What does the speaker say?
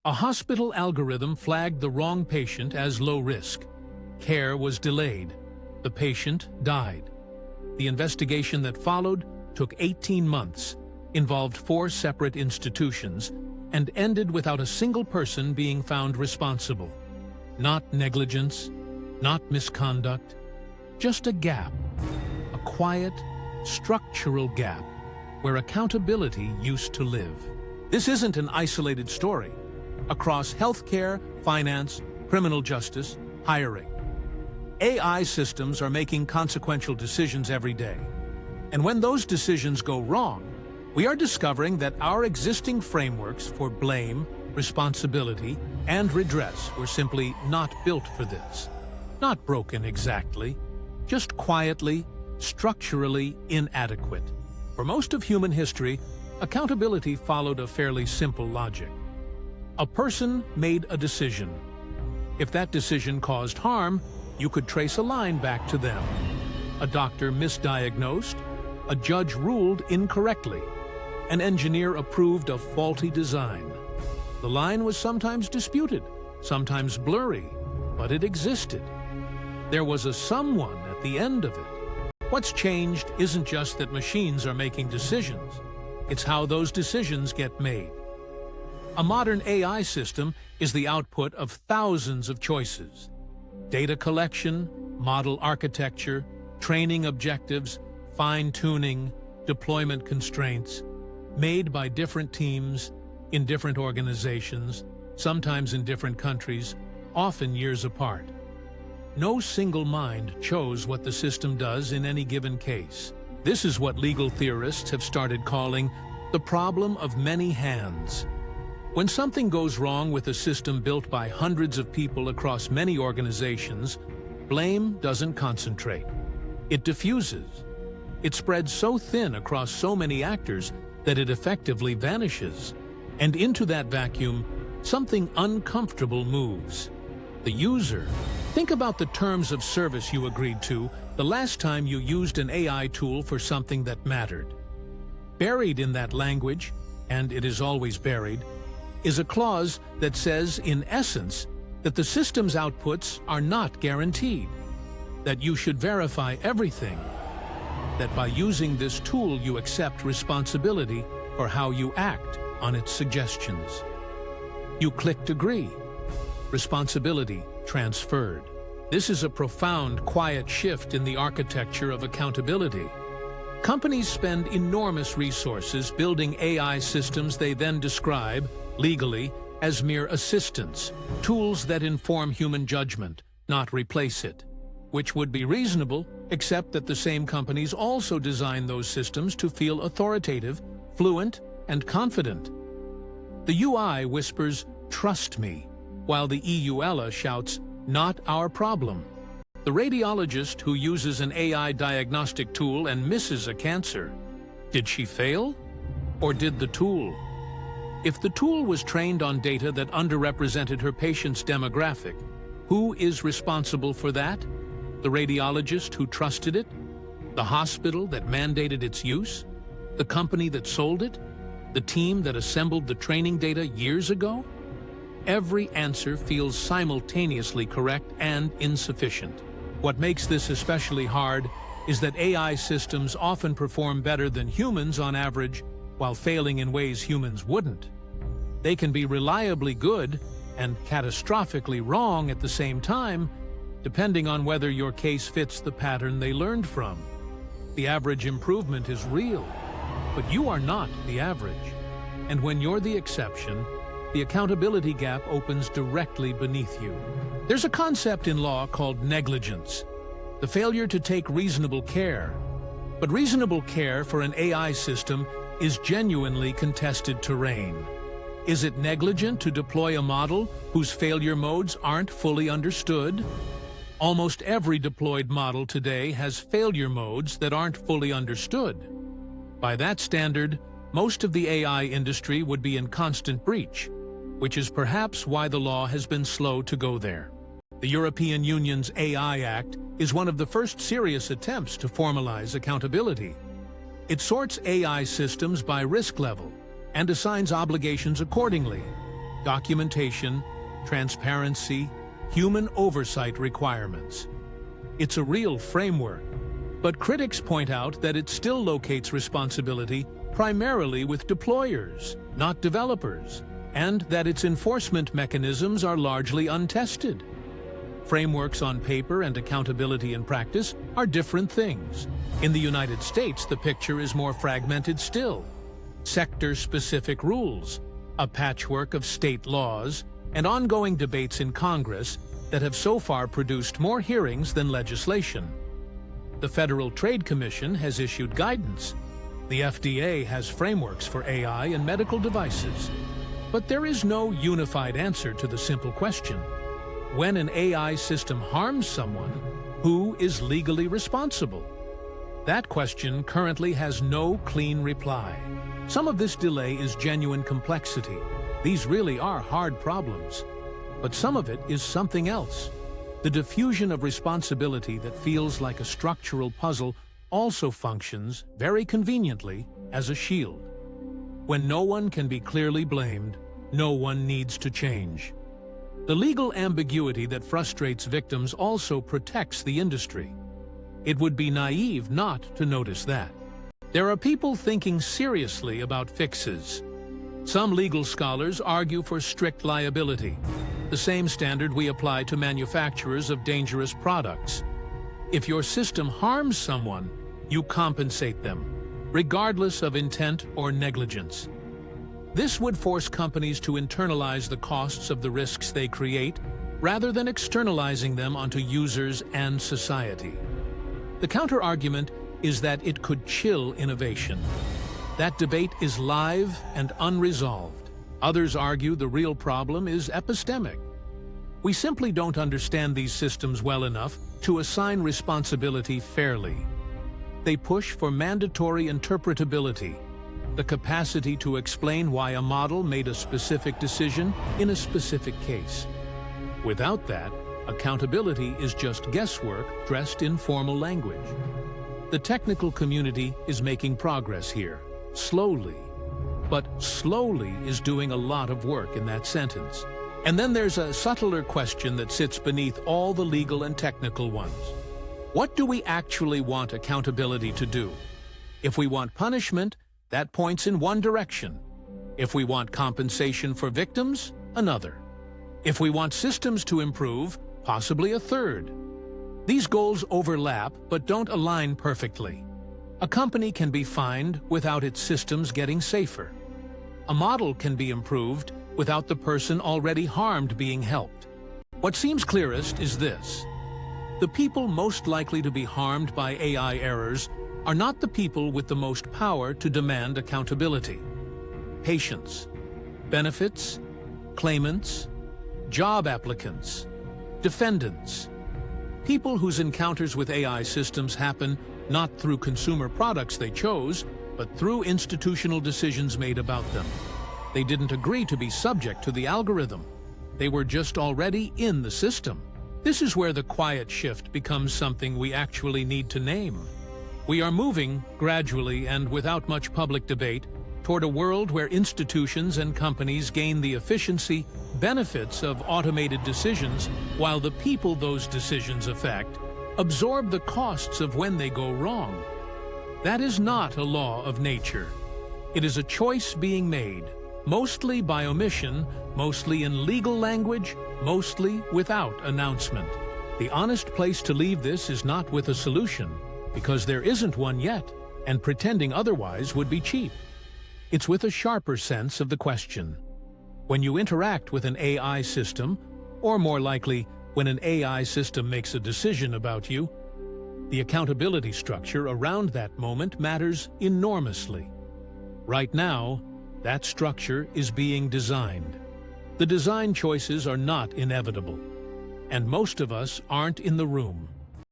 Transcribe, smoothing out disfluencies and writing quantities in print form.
A hospital algorithm flagged the wrong patient as low risk. Care was delayed. The patient died. The investigation that followed took 18 months, involved 4 separate institutions, and ended without a single person being found responsible. Not negligence, not misconduct, just a gap, a quiet, structural gap where accountability used to live. This isn't an isolated story. Across healthcare, finance, criminal justice, hiring, AI systems are making consequential decisions every day. And when those decisions go wrong, we are discovering that our existing frameworks for blame, responsibility, and redress were simply not built for this. Not broken exactly, just quietly, structurally inadequate. For most of human history, accountability followed a fairly simple logic. A person made a decision. If that decision caused harm, you could trace a line back to them. A doctor misdiagnosed, a judge ruled incorrectly, an engineer approved a faulty design. The line was sometimes disputed, sometimes blurry, but it existed. There was a someone at the end of it. What's changed isn't just that machines are making decisions, it's how those decisions get made. A modern AI system is the output of thousands of choices. Data collection, model architecture, training objectives, fine-tuning, deployment constraints, made by different teams, in different organizations, sometimes in different countries, often years apart. No single mind chose what the system does in any given case. This is what legal theorists have started calling the problem of many hands. When something goes wrong with a system built by hundreds of people across many organizations, blame doesn't concentrate. It diffuses. It spreads so thin across so many actors that it effectively vanishes. And into that vacuum, something uncomfortable moves. The user. Think about the terms of service you agreed to the last time you used an AI tool for something that mattered. Buried in that language, and it is always buried, is a clause that says, in essence, that the system's outputs are not guaranteed, that you should verify everything, that by using this tool you accept responsibility for how you act on its suggestions. You clicked agree. Responsibility transferred. This is a profound, quiet shift in the architecture of accountability. Companies spend enormous resources building AI systems they then describe, legally, as mere assistants, tools that inform human judgment, not replace it. Which would be reasonable, except that the same companies also design those systems to feel authoritative, fluent, and confident. The UI whispers, "Trust me," while the EULA shouts, "Not our problem." The radiologist who uses an AI diagnostic tool and misses a cancer, did she fail? Or did the tool? If the tool was trained on data that underrepresented her patient's demographic, who is responsible for that? The radiologist who trusted it? The hospital that mandated its use? The company that sold it? The team that assembled the training data years ago? Every answer feels simultaneously correct and insufficient. What makes this especially hard is that AI systems often perform better than humans on average, while failing in ways humans wouldn't. They can be reliably good and catastrophically wrong at the same time, depending on whether your case fits the pattern they learned from. The average improvement is real, but you are not the average. And when you're the exception, the accountability gap opens directly beneath you. There's a concept in law called negligence, the failure to take reasonable care. But reasonable care for an AI system is genuinely contested terrain. Is it negligent to deploy a model whose failure modes aren't fully understood? Almost every deployed model today has failure modes that aren't fully understood. By that standard, most of the AI industry would be in constant breach, which is perhaps why the law has been slow to go there. The European Union's AI Act is one of the first serious attempts to formalize accountability. It sorts AI systems by risk level and assigns obligations accordingly. documentation, transparency, human oversight requirements. It's a real framework, but critics point out that it still locates responsibility primarily with deployers, not developers, and that its enforcement mechanisms are largely untested. Frameworks on paper and accountability in practice are different things. In the United States, the picture is more fragmented still. Sector-specific rules, a patchwork of state laws, and ongoing debates in Congress that have so far produced more hearings than legislation. The Federal Trade Commission has issued guidance. The FDA has frameworks for AI and medical devices. But there is no unified answer to the simple question: when an AI system harms someone, who is legally responsible? That question currently has no clean reply. Some of this delay is genuine complexity. These really are hard problems. But some of it is something else. The diffusion of responsibility that feels like a structural puzzle also functions, very conveniently, as a shield. When no one can be clearly blamed, no one needs to change. The legal ambiguity that frustrates victims also protects the industry. It would be naive not to notice that. There are people thinking seriously about fixes. Some legal scholars argue for strict liability, the same standard we apply to manufacturers of dangerous products. If your system harms someone, you compensate them, regardless of intent or negligence. This would force companies to internalize the costs of the risks they create, rather than externalizing them onto users and society. The counter-argument is that it could chill innovation. That debate is live and unresolved. Others argue the real problem is epistemic. We simply don't understand these systems well enough to assign responsibility fairly. They push for mandatory interpretability, the capacity to explain why a model made a specific decision in a specific case. Without that, accountability is just guesswork dressed in formal language. The technical community is making progress here, slowly. But slowly is doing a lot of work in that sentence. And then there's a subtler question that sits beneath all the legal and technical ones. What do we actually want accountability to do? If we want punishment, that points in one direction. If we want compensation for victims, another. If we want systems to improve, possibly a third. These goals overlap but don't align perfectly. A company can be fined without its systems getting safer. A model can be improved without the person already harmed being helped. What seems clearest is this: the people most likely to be harmed by AI errors are not the people with the most power to demand accountability. Patients, benefits, claimants, job applicants, defendants. People whose encounters with AI systems happen not through consumer products they chose, but through institutional decisions made about them. They didn't agree to be subject to the algorithm. They were just already in the system. This is where the quiet shift becomes something we actually need to name. We are moving, gradually and without much public debate, toward a world where institutions and companies gain the efficiency, benefits of automated decisions, while the people those decisions affect absorb the costs of when they go wrong. That is not a law of nature. It is a choice being made, mostly by omission, mostly in legal language, mostly without announcement. The honest place to leave this is not with a solution, because there isn't one yet, and pretending otherwise would be cheap. It's with a sharper sense of the question. When you interact with an AI system, or more likely, when an AI system makes a decision about you, the accountability structure around that moment matters enormously. Right now, that structure is being designed. The design choices are not inevitable, and most of us aren't in the room.